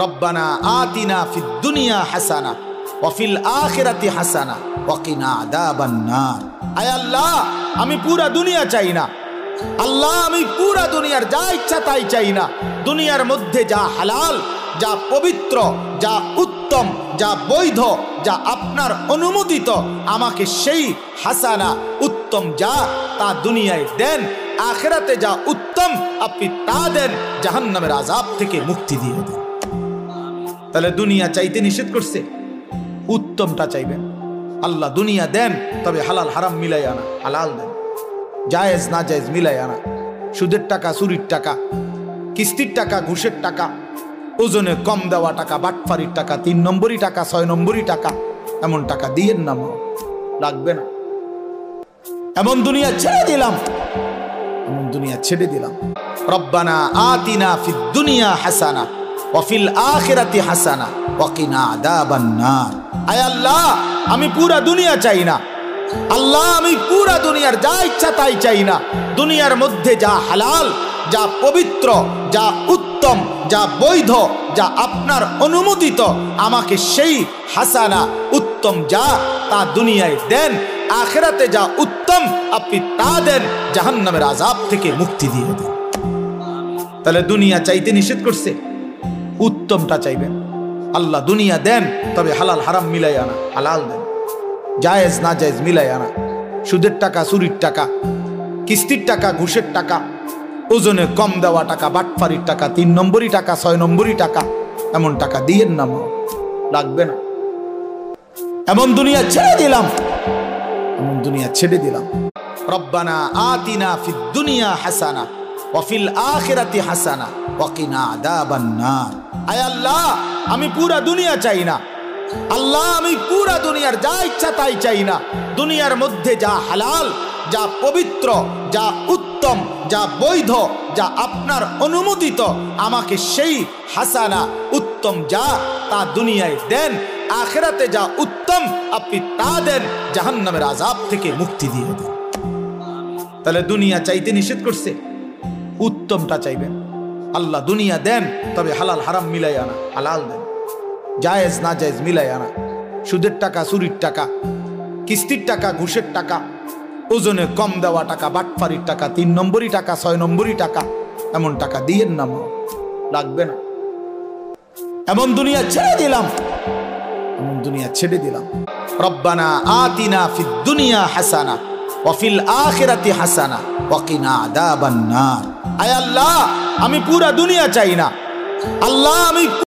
রব্বানা আতিনা ফিদ দুনিয়া হাসানা ওয়া ফিল আখিরাতি হাসানা ওয়া কিনা আযাবান নার। আয় আল্লাহ, আমি পুরা দুনিয়া চাই না। আল্লাহ, আমি পুরা দুনিয়ার যা ইচ্ছা তাই চাই না। দুনিয়ার মধ্যে যা হালাল, যা পবিত্র, যা উত্তম, যা বৈধ, যা আপনার অনুমোদিত, আমাকে সেই হাসানা উত্তম যা তা দুনিয়ায় দেন। আখিরাতে যা উত্তম আপনি তা দেন, জাহান্নামের আযাব থেকে মুক্তি দিয়ে দেন। তাহলে দুনিয়া চাইতে নিষেধ করছে, উত্তমটা চাইবেন। আল্লাহ দুনিয়া দেন, তবে হালাল হারাম মিলাই আনা, হালাল দেন, জায়েজ না জায়েজ মিলাই আনা। সুদের টাকা, চুরির টাকা, কিস্তির টাকা, ঘুষের টাকা, ওজনে কম দেওয়া টাকা, বাটফারির টাকা, 3 নম্বরই টাকা, 6 নম্বরই টাকা, এমন টাকা দিয়েন না, লাগবে না। এমন দুনিয়া ছেড়ে দিলাম, এমন দুনিয়া ছেড়ে দিলাম। রব্বানা আতিনা ফিদ দুনিয়া হাসানা ওয়া ফিল আখিরাতি হাসানা ওয়া কিনা আযাবান নার। আয় আল্লাহ, আমি পুরা দুনিয়া চাই না। আল্লাহ, আমি পুরা দুনিয়ার যা ইচ্ছা তাই চাই না। দুনিয়ার মধ্যে যা হালাল, যা পবিত্র, যা উত্তম, যা বৈধ, যা আপনার অনুমোদিত, আমাকে সেই হাসানা উত্তম যা তা দুনিয়ায় দেন। আখিরাতে যা উত্তম আপনি তা দেন, জাহান্নামের আযাব থেকে মুক্তি দিয়ে দেন। তাহলে দুনিয়া চাইতে নিষেধ করছে, উত্তমটা চাইবেন। আল্লাহ দুনিয়া দেন, তবে হালাল হারাম মিলাই আনা, হালাল দেন, জায়েজ না জায়েজ মিলাই আনা। সুদের টাকা, চুরির টাকা, কিস্তির টাকা, ঘুষের টাকা, ওজনে কম দেওয়া টাকা, বাটফারির টাকা, 3 নম্বরই টাকা, 6 নম্বরই টাকা, এমন টাকা দিয়েন না, লাগবে না। এমন দুনিয়া ছেড়ে দিলাম, এমন দুনিয়া ছেড়ে দিলাম। রব্বানা আতিনা ফিদ দুনিয়া হাসানা ওয়া ফিল আখিরাতি হাসানা ওয়া কিনা আযাবান নার। আয় আল্লাহ, আমি পুরা দুনিয়া চাই না। আল্লাহ, আমি পুরা দুনিয়ার যা ইচ্ছা তাই চাই না। দুনিয়ার মধ্যে যা হালাল, যা পবিত্র, যা উত্তম, যা বৈধ, যা আপনার অনুমোদিত, আমাকে সেই হাসানা উত্তম যা তা দুনিয়ায় দেন। আখিরাতে যা উত্তম আপনি তা দেন, জাহান্নামের আযাব থেকে মুক্তি দিয়ে দেন। তাহলে দুনিয়া চাইতে নিষেধ করছে, উত্তমটা চাইবেন। আল্লাহ দুনিয়া দেন, তবে হালাল হারাম মিলাই আনা, হালাল দেন, জায়েজ না জায়েজ মিলাই আনা। সুদের টাকা, চুরির টাকা, কিস্তির টাকা, ঘুষের টাকা, ওজনে কম দেওয়া টাকা, বাটফারির টাকা, 3 নম্বরই টাকা, 6 নম্বরই টাকা, এমন টাকা দিয়েন না, লাগবে না। এমন দুনিয়া ছেড়ে দিলাম, এমন দুনিয়া ছেড়ে দিলাম। রব্বানা আতিনা ফিদ দুনিয়া হাসানা ওয়া ফিল আখিরাতি হাসানা ওয়া কিনা আযাবান নার। আয় আল্লাহ, আমি পুরা দুনিয়া চাই না। আল্লাহ, আমি